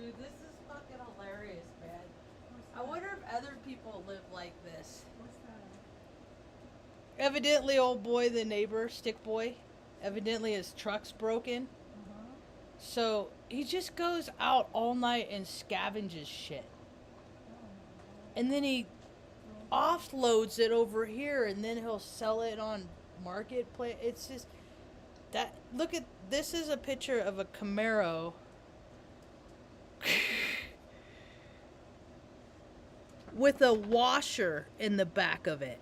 Dude, this is fucking hilarious, man. I wonder if other people live like this. What's that? Evidently, old boy, the neighbor, stick boy, evidently his truck's broken. Uh-huh. So he just goes out all night and scavenges shit. And then he offloads it over here and then he'll sell it on marketplace. It's just that look at this is a picture of a Camaro with a washer in the back of it.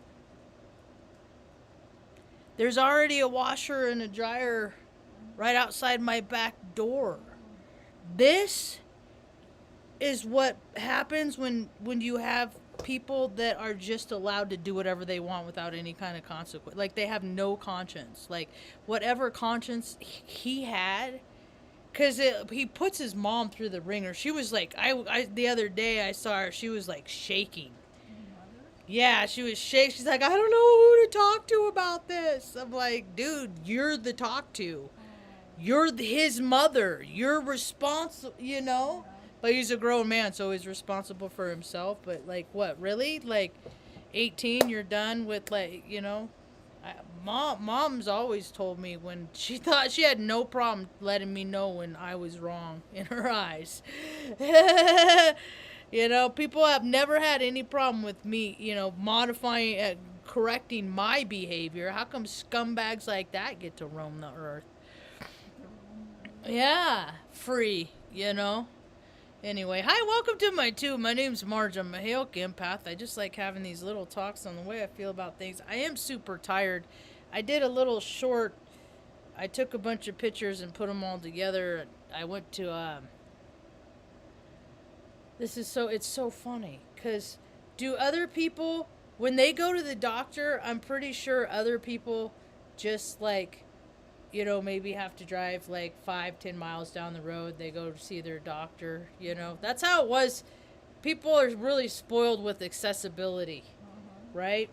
There's already a washer and a dryer right outside my back door. This is what happens when you have people that are just allowed to do whatever they want without any kind of consequence. Like they have no conscience. Like whatever conscience he had, because he puts his mom through the ringer. She was like, I the other day I saw her. She was like shaking. Yeah, she was shaking. She's like, I don't know who to talk to about this. I'm like, dude, you're the talk to. You're his mother. You're responsible, you know? But he's a grown man, so he's responsible for himself. But, like, what, really? Like, 18, you're done with, like, you know? Mom's always told me when she thought she had no problem letting me know when I was wrong in her eyes. You know, people have never had any problem with me, you know, modifying, correcting my behavior. How come scumbags like that get to roam the earth? Yeah, free, you know. Anyway, hi, welcome to my tube. My name's Marge. I'm a Hale empath. I just like having these little talks on the way I feel about things. I am super tired. I did a little short. I took a bunch of pictures and put them all together. I went to it's so funny because do other people, when they go to the doctor, I'm pretty sure other people just like, you know, maybe have to drive like 5-10 miles down the road. They go to see their doctor, you know. That's how it was. People are really spoiled with accessibility, right?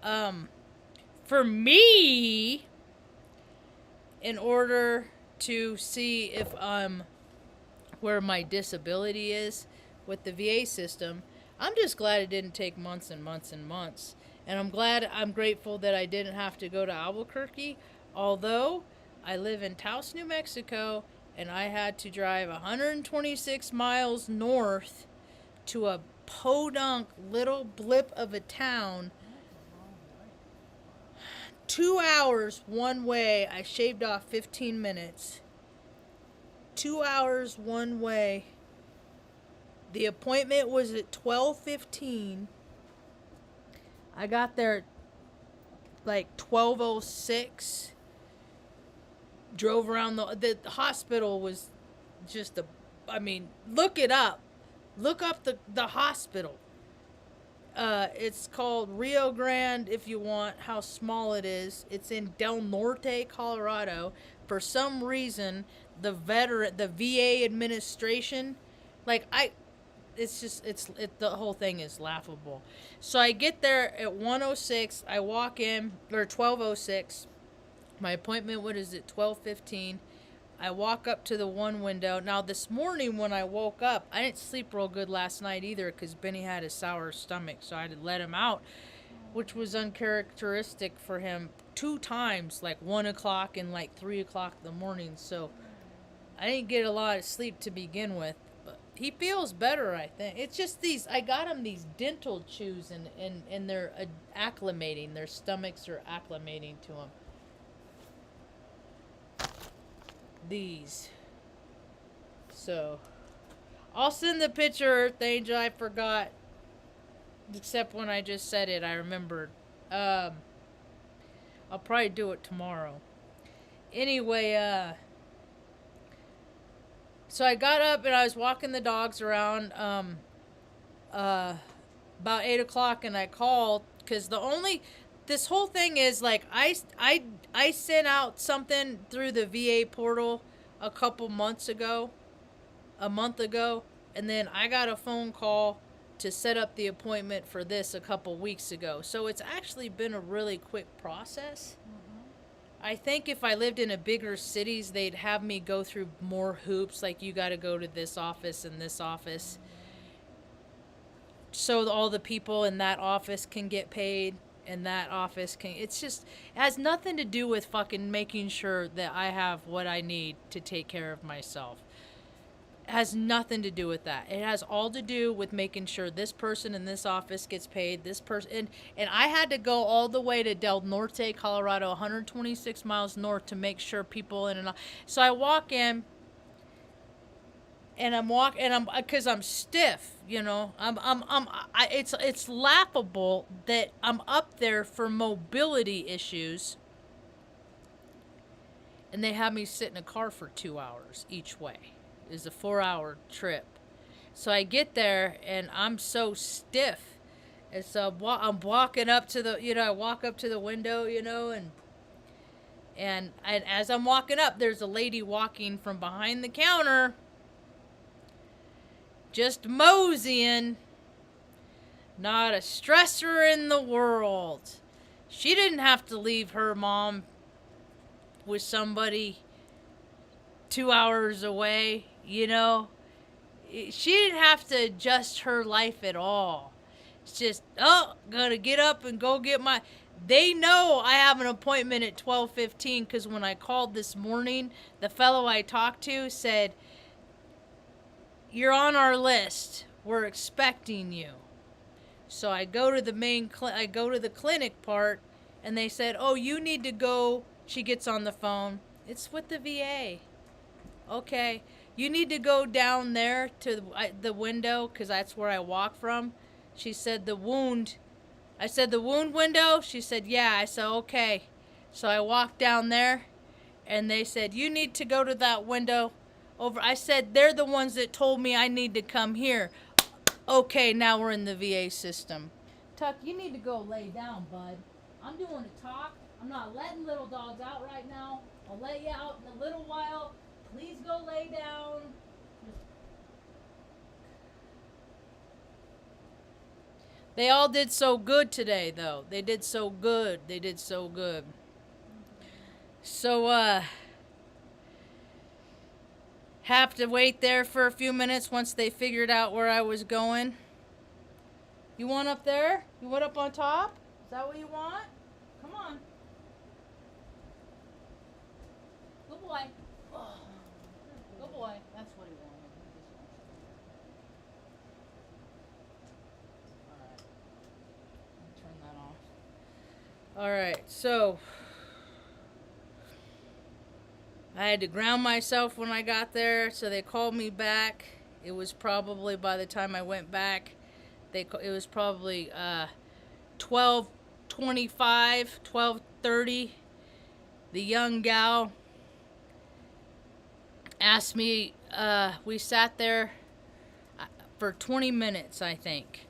For me, in order to see if where my disability is with the VA system, I'm just glad it didn't take months and months and months. And I'm grateful that I didn't have to go to Albuquerque, although I live in Taos, New Mexico, and I had to drive 126 miles north to a podunk little blip of a town. 2 hours one way. I shaved off 15 minutes. 2 hours one way. The appointment was at 12:15. I got there like 12:06. Drove around the hospital was just look it up. Look up the hospital. It's called Rio Grande if you want how small it is. It's in Del Norte, Colorado. For some reason, the VA administration, the whole thing is laughable. So I get there at 1:06. I walk in, or 12:06. My appointment, what is it, 12:15. I walk up to the one window. Now, this morning when I woke up, I didn't sleep real good last night either because Benny had a sour stomach, so I had to let him out, which was uncharacteristic for him 2 times, like 1 o'clock and like 3 o'clock in the morning. So I didn't get a lot of sleep to begin with. But he feels better, I think. It's just I got him these dental chews and they're acclimating. Their stomachs are acclimating to him. These. So, I'll send the picture, Earth Angel. I forgot. Except when I just said it, I remembered. I'll probably do it tomorrow. Anyway, so I got up and I was walking the dogs around about 8 o'clock and I called because this whole thing is like I sent out something through the VA portal a month ago, and then I got a phone call to set up the appointment for this a couple weeks ago. So it's actually been a really quick process. I think if I lived in a bigger cities, they'd have me go through more hoops. Like, you got to go to this office and this office, so all the people in that office can get paid, and that office can. It's just, it has nothing to do with fucking making sure that I have what I need to take care of myself. It has nothing to do with that. It has all to do with making sure this person in this office gets paid. This person, and I had to go all the way to Del Norte, Colorado, 126 miles north, to make sure people in and out. So I walk in, and I'm because I'm stiff, you know. It's laughable that I'm up there for mobility issues, and they have me sit in a car for 2 hours each way. It's a 4-hour trip. So I get there and I'm so stiff, and so I'm walking up to the, I walk up to the window, and as I'm walking up, there's a lady walking from behind the counter, just moseying. Not a stressor in the world. She didn't have to leave her mom with somebody 2 hours away, She didn't have to adjust her life at all. It's just, gotta get up and go get my... They know I have an appointment at 12:15, because when I called this morning, the fellow I talked to said, "You're on our list. We're expecting you." So I go to the clinic part, and they said, "Oh, you need to go." She gets on the phone. "It's with the VA." "Okay. You need to go down there to the window, because that's where I walk from." She said, "The wound." I said, "The wound window?" She said, "Yeah." I said, "Okay." So I walked down there, and they said, "You need to go to that window over." I said, "They're the ones that told me I need to come here." "Okay, now we're in the VA system." "Tuck, you need to go lay down, bud. I'm doing a talk. I'm not letting little dogs out right now. I'll let you out in a little while. Please go lay down." They all did so good today, though. They did so good. So, have to wait there for a few minutes once they figured out where I was going. "You want up there? You want up on top? Is that what you want? Come on. Good boy. Oh, good boy. That's what he wanted. Alright. Turn that off. Alright, so I had to ground myself when I got there, so they called me back. It was probably, by the time I went back, it was probably 12:25, 12:30. The young gal asked me, we sat there for 20 minutes, I think.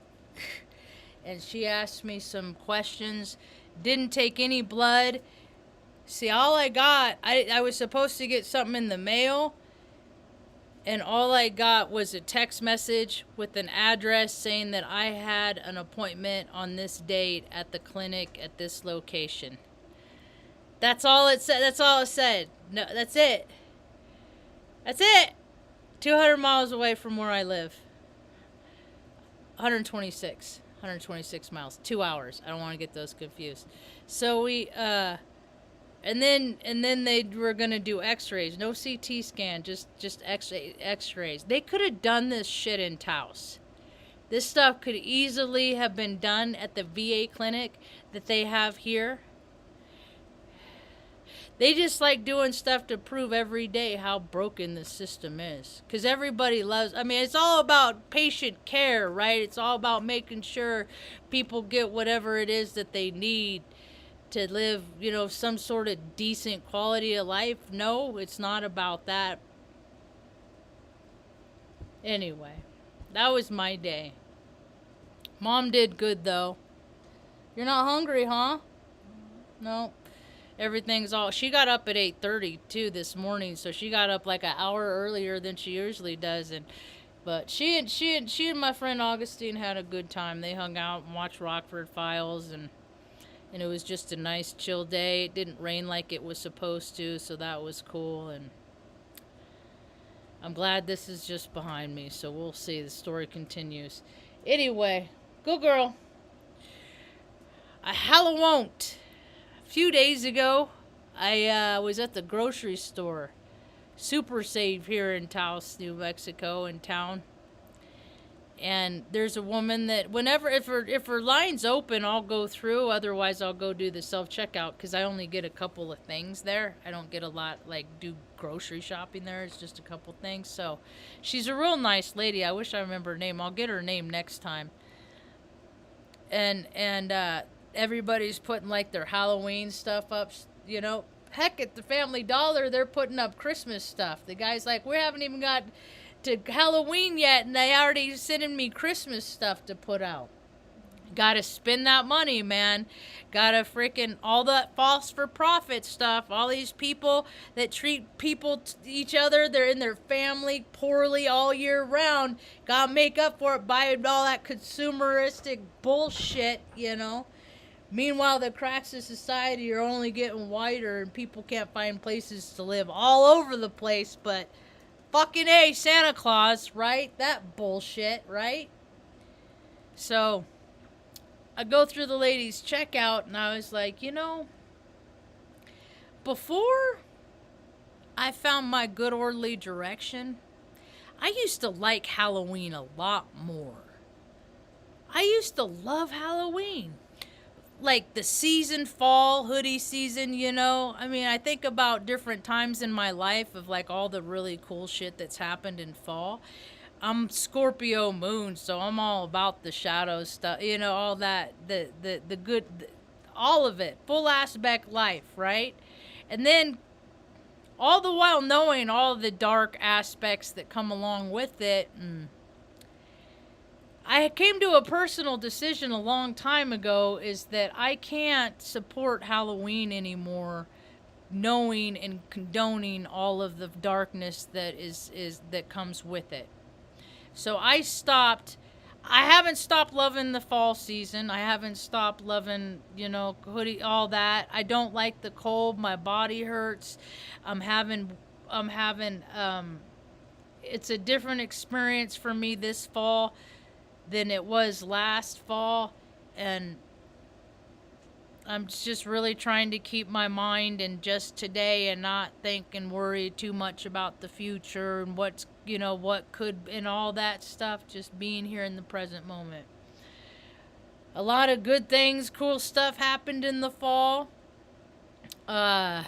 And she asked me some questions. Didn't take any blood. See, all I got, I was supposed to get something in the mail, and all I got was a text message with an address saying that I had an appointment on this date at the clinic at this location. That's all it said. No, that's it. 200 miles away from where I live. 126 miles. 2 hours. I don't want to get those confused. So we, and then they were gonna do X-rays. No CT scan, just X-rays. They could have done this shit in Taos. This stuff could easily have been done at the VA clinic that they have here. They just like doing stuff to prove every day how broken the system is. Because everybody loves... I mean, it's all about patient care, right? It's all about making sure people get whatever it is that they need to live, some sort of decent quality of life. No, it's not about that. Anyway, that was my day. Mom did good, though. You're not hungry, huh? No. Everything's all... She got up at 8:30 too this morning, so she got up like an hour earlier than she usually does. But she and my friend Augustine had a good time. They hung out and watched Rockford Files, and And it was just a nice chill day. It didn't rain like it was supposed to, so that was cool. And I'm glad this is just behind me, so we'll see. The story continues. Anyway, good girl. A Hallowwont. A few days ago, I was at the grocery store. Super Save here in Taos, New Mexico, in town. And there's a woman that whenever if her line's open, I'll go through. Otherwise, I'll go do the self checkout because I only get a couple of things there. I don't get a lot do grocery shopping there. It's just a couple things. So, she's a real nice lady. I wish I remember her name. I'll get her name next time. And everybody's putting like their Halloween stuff up. You know, heck, at the Family Dollar, they're putting up Christmas stuff. The guy's like, we haven't even got to Halloween yet, and they already sending me Christmas stuff to put out. Gotta spend that money, man. Gotta freaking all that false for profit stuff. All these people that treat each other, they're in their family poorly all year round. Gotta make up for it by all that consumeristic bullshit, you know. Meanwhile, the cracks of society are only getting wider, and people can't find places to live all over the place, but fucking A, Santa Claus, right? That bullshit, right? So, I go through the ladies' checkout, and I was like, you know, before I found my good orderly direction, I used to like Halloween a lot more. I used to love Halloween. Like the season, fall, hoodie season, you know. I mean, I think about different times in my life of like all the really cool shit that's happened in fall. I'm Scorpio moon, so I'm all about the shadow stuff, you know, all that, the good, all of it, full aspect life, right? And then all the while knowing all the dark aspects that come along with it. I came to a personal decision a long time ago is that I can't support Halloween anymore, knowing and condoning all of the darkness that that comes with it. So I haven't stopped loving the fall season. I haven't stopped loving, you know, hoodie, all that. I don't like the cold. My body hurts. I'm having it's a different experience for me this fall than it was last fall, and I'm just really trying to keep my mind in just today and not think and worry too much about the future and what's, you know, what could and all that stuff, just being here in the present moment. A lot of good things, cool stuff happened in the fall. I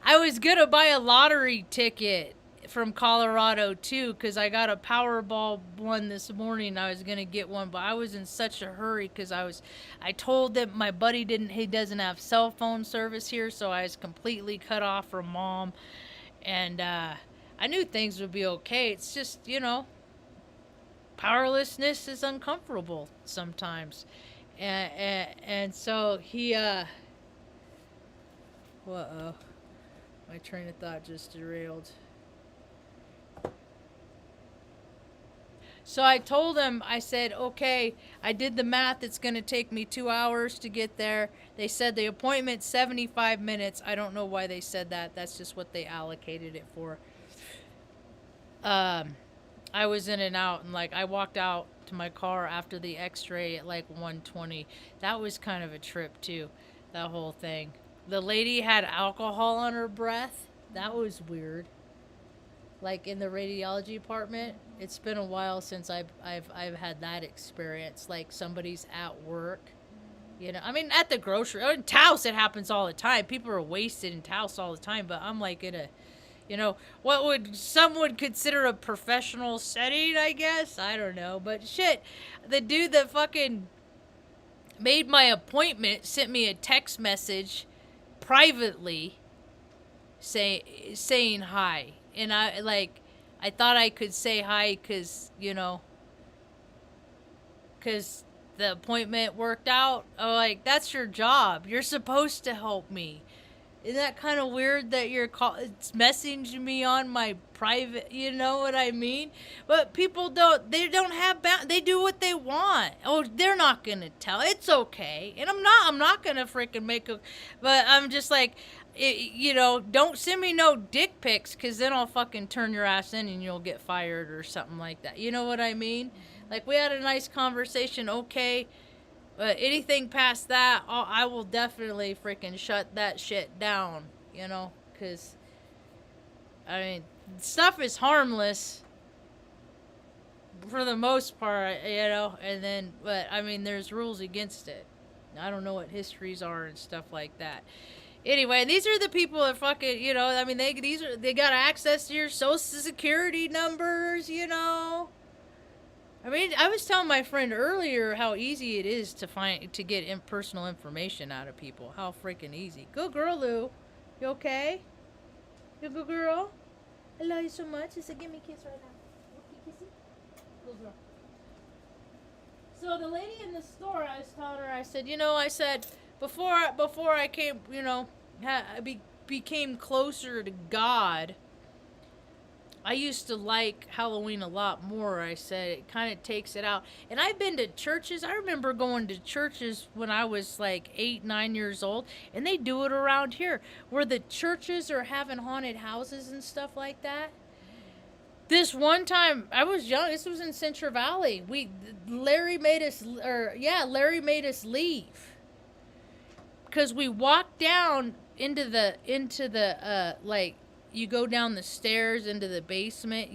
was gonna buy a lottery ticket from Colorado too, because I got a Powerball one this morning. I was gonna get one, but I was in such a hurry because I told them my buddy he doesn't have cell phone service here, so I was completely cut off from mom, and I knew things would be okay. It's just, you know, powerlessness is uncomfortable sometimes, and so he my train of thought just derailed. So I told him, I said, okay, I did the math. It's going to take me 2 hours to get there. They said the appointment's 75 minutes. I don't know why they said that. That's just what they allocated it for. I was in and out, and like I walked out to my car after the x-ray at like 1:20. That was kind of a trip too, that whole thing. The lady had alcohol on her breath. That was weird. Like in the radiology department, it's been a while since I've had that experience. Like somebody's at work, you know. I mean, at the grocery, in Taos, it happens all the time. People are wasted in Taos all the time. But I'm like in a, you know, what some would consider a professional setting, I guess. I don't know, but shit, the dude that fucking made my appointment sent me a text message privately saying hi. And I thought I could say hi because, you know, because the appointment worked out. Oh, like, that's your job. You're supposed to help me. Isn't that kind of weird that it's messaging me on my private, you know what I mean? But people they don't have, they do what they want. Oh, they're not going to tell. It's okay. And I'm not going to freaking but I'm just like, don't send me no dick pics, because then I'll fucking turn your ass in and you'll get fired or something like that. You know what I mean? Like, we had a nice conversation, okay. But anything past that, I will definitely freaking shut that shit down, because, I mean, stuff is harmless for the most part, and then, but, I mean, there's rules against it. I don't know what histories are and stuff like that. Anyway, these are the people that fucking, I mean, they got access to your social security numbers, I mean, I was telling my friend earlier how easy it is to get personal information out of people. How freaking easy. Good girl, Lou. You okay? You good girl? I love you so much. Just give me a kiss right now. Okay, kissy. Good girl. So the lady in the store, I was telling her, I said, before I came, became closer to God, I used to like Halloween a lot more. I said it kind of takes it out. And I've been to churches. I remember going to churches when I was like 8, 9 years old. And they do it around here, where the churches are having haunted houses and stuff like that. This one time, I was young. This was in Central Valley. Larry made us leave. Because we walked down into the like, you go down the stairs into the basement,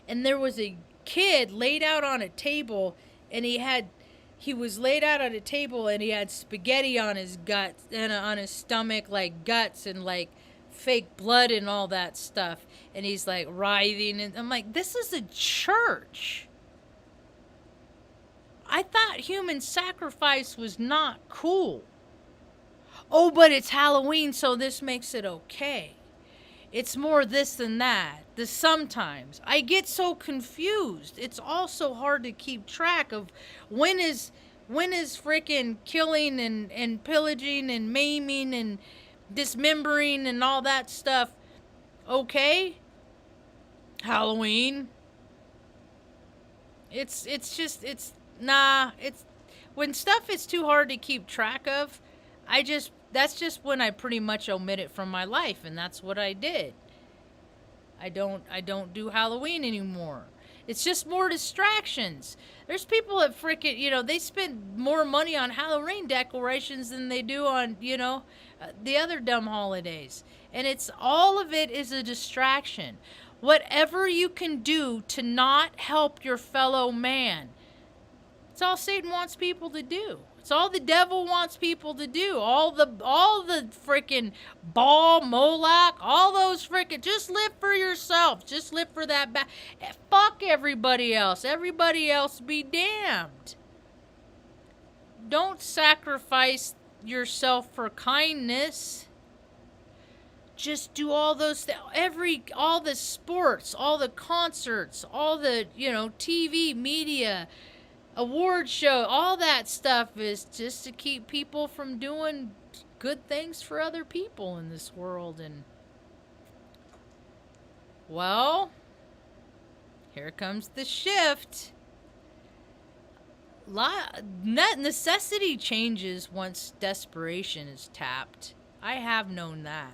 and there was a kid laid out on a table, and he was laid out on a table, and he had spaghetti on his guts and on his stomach, like guts and like fake blood and all that stuff, and he's like writhing, and I'm like, this is a church. I thought human sacrifice was not cool. Oh, but it's Halloween, so this makes it okay. It's more this than that. Sometimes I get so confused. It's also hard to keep track of when is freaking killing and pillaging and maiming and dismembering and all that stuff okay. Halloween. It's when stuff is too hard to keep track of, that's just when I pretty much omit it from my life, and that's what I did. I don't do Halloween anymore. It's just more distractions. There's people that freaking, they spend more money on Halloween decorations than they do on, the other dumb holidays. And all of it is a distraction. Whatever you can do to not help your fellow man, it's all Satan wants people to do. It's all the devil wants people to do. All the freaking Baal, Moloch, all those freaking, just live for yourself. Just live for that fuck everybody else. Everybody else be damned. Don't sacrifice yourself for kindness. Just do all those all the sports, all the concerts, all the, TV, media, award show, all that stuff is just to keep people from doing good things for other people in this world. And, well, here comes the shift. Necessity changes once desperation is tapped. I have known that.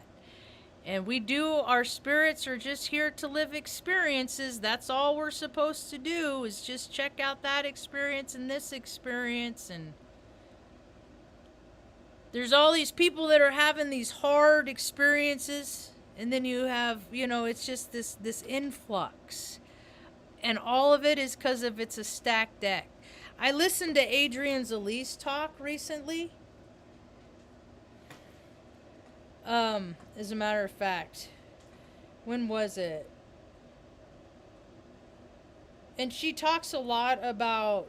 And our spirits are just here to live experiences. That's all we're supposed to do, is just check out that experience and this experience. And there's all these people that are having these hard experiences. And then you have, it's just this influx. And all of it is because it's a stacked deck. I listened to Adrian Zalees talk recently. As a matter of fact, when was it? And she talks a lot about,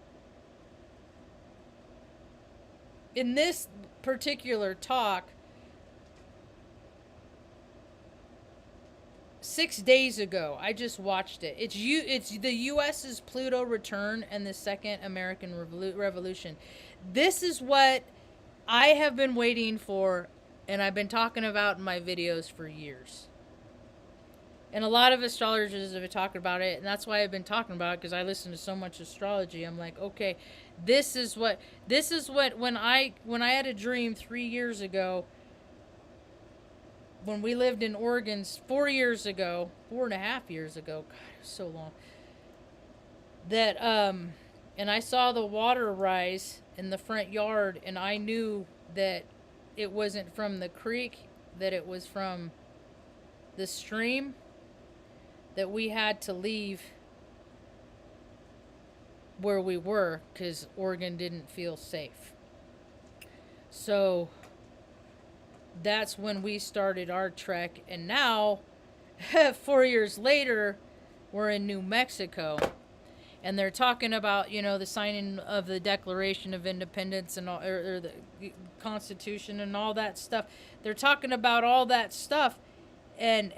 in this particular talk, 6 days ago, I just watched it. It's the U.S.'s Pluto return and the Second American Revolution. This is what I have been waiting for And I've been talking about in my videos for years. And a lot of astrologers have been talking about it, and that's why I've been talking about it, because I listen to so much astrology. I'm like, okay, this is what when I had a dream 3 years ago, when we lived in Oregon 4 years ago, 4.5 years ago, God, it was so long. That and I saw the water rise in the front yard, and I knew that it wasn't from the creek, that it was from the stream, that we had to leave where we were because Oregon didn't feel safe. So that's when we started our trek, and now 4 years later we're in New Mexico, and they're talking about, the signing of the Declaration of Independence and all, or the Constitution and all that stuff. They're talking about all that stuff, and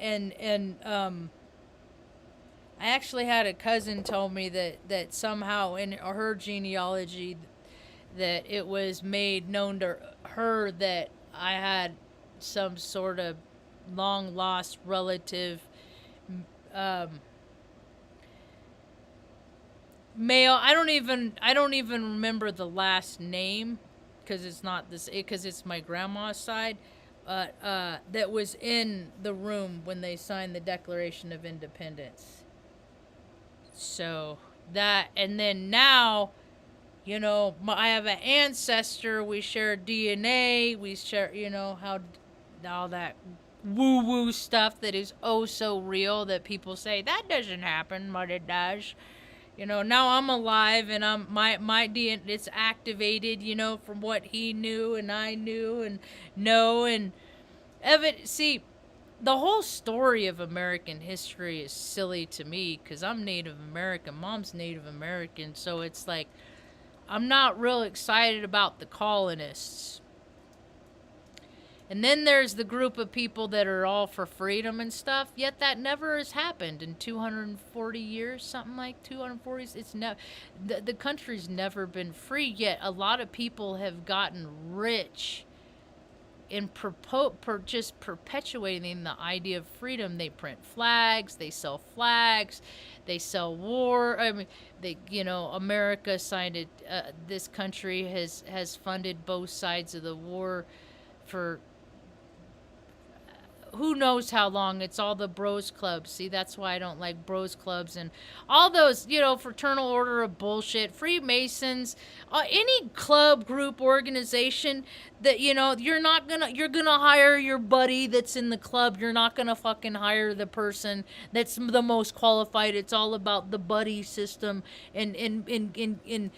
I actually had a cousin tell me that somehow in her genealogy that it was made known to her that I had some sort of long lost relative, male. I don't even remember the last name because it's not this, because it's my grandma's side, that was in the room when they signed the Declaration of Independence. So that, and then now, I have an ancestor. We share DNA. We share, how all that woo woo stuff that is oh so real that people say that doesn't happen, but it does. Now I'm alive, and my DNA, it's activated, from what he knew and I knew and know. And see, the whole story of American history is silly to me because I'm Native American. Mom's Native American. So it's like, I'm not real excited about the colonists. And then there's the group of people that are all for freedom and stuff. Yet that never has happened in 240 years, something like 240. It's the country's never been free. Yet a lot of people have gotten rich in just perpetuating the idea of freedom. They print flags, they sell flags, they sell war. I mean, America signed it. This country has funded both sides of the war for who knows how long. It's all the bros clubs. See, that's why I don't like bros clubs and all those, fraternal order of bullshit, Freemasons, any club, group, organization that, you're gonna hire your buddy that's in the club. You're not gonna fucking hire the person that's the most qualified. It's all about the buddy system and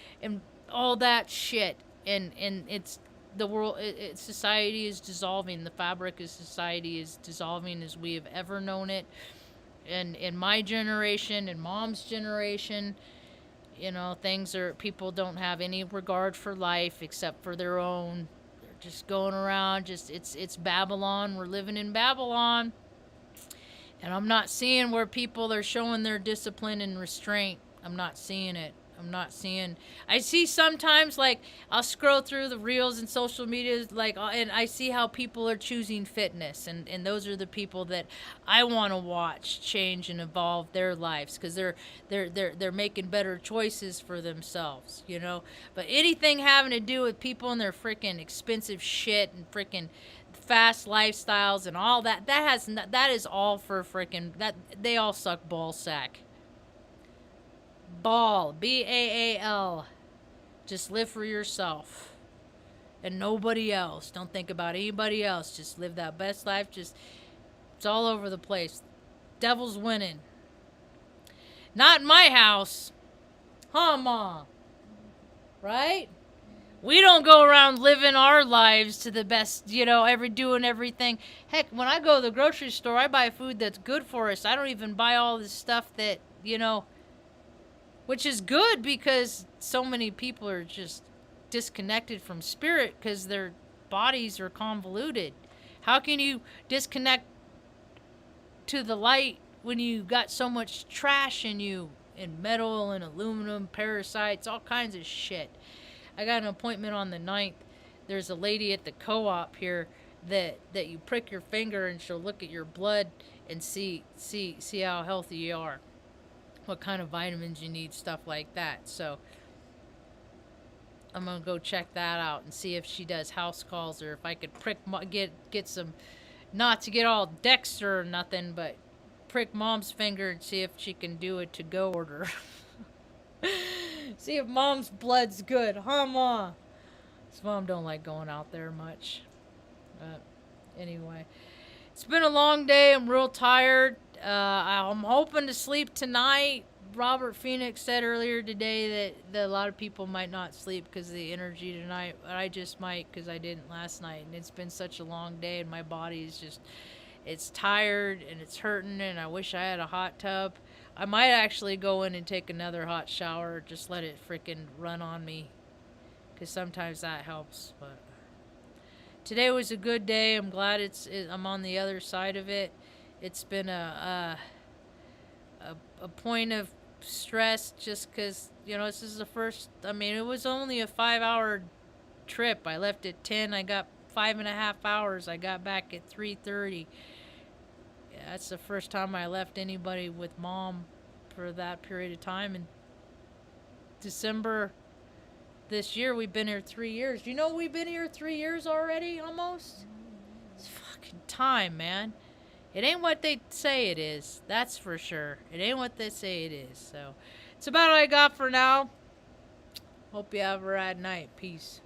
all that shit. And it's, the world, society is dissolving. The fabric of society is dissolving as we have ever known it. And in my generation and mom's generation, people don't have any regard for life except for their own. They're just going around, it's Babylon. We're living in Babylon. And I'm not seeing where people are showing their discipline and restraint. I'm not seeing it. I see sometimes, like, I'll scroll through the reels and social media, like, and I see how people are choosing fitness, and those are the people that I want to watch change and evolve their lives, because they're making better choices for themselves, But anything having to do with people and their freaking expensive shit and freaking fast lifestyles and all that, that is all for freaking, that they all suck ball sack. Ball, Baal. Just live for yourself and nobody else. Don't think about anybody else. Just live that best life. It's all over the place. Devil's winning. Not in my house. Huh, Ma? Right? We don't go around living our lives to the best, doing everything. Heck, when I go to the grocery store, I buy food that's good for us. I don't even buy all this stuff that, which is good because so many people are just disconnected from spirit because their bodies are convoluted. How can you disconnect to the light when you got so much trash in you, and metal and aluminum, parasites, all kinds of shit? I got an appointment on the 9th. There's a lady at the co-op here that you prick your finger and she'll look at your blood and see how healthy you are, what kind of vitamins you need, stuff like that. So I'm gonna go check that out and see if she does house calls, or if I could get some, not to get all Dexter or nothing, but prick mom's finger and see if she can do a to go order. See if mom's blood's good, huh, Ma? 'Cause mom don't like going out there much. Anyway, it's been a long day. I'm real tired. I'm hoping to sleep tonight. Robert Phoenix said earlier today that a lot of people might not sleep because of the energy tonight. But I just might, because I didn't last night. And it's been such a long day, and my body is just, it's tired and it's hurting, and I wish I had a hot tub. I might actually go in and take another hot shower. Just let it freaking run on me, because sometimes that helps. But today was a good day. I'm glad I'm on the other side of it. It's been a point of stress, just because, this is the first. I mean, it was only a 5-hour trip. I left at 10. I got 5.5 hours. I got back at 3:30. Yeah, that's the first time I left anybody with mom for that period of time. In December this year, we've been here 3 years. You know, we've been here 3 years already, almost. It's fucking time, man. It ain't what they say it is. That's for sure. It ain't what they say it is. So, it's about all I got for now. Hope you have a rad night. Peace.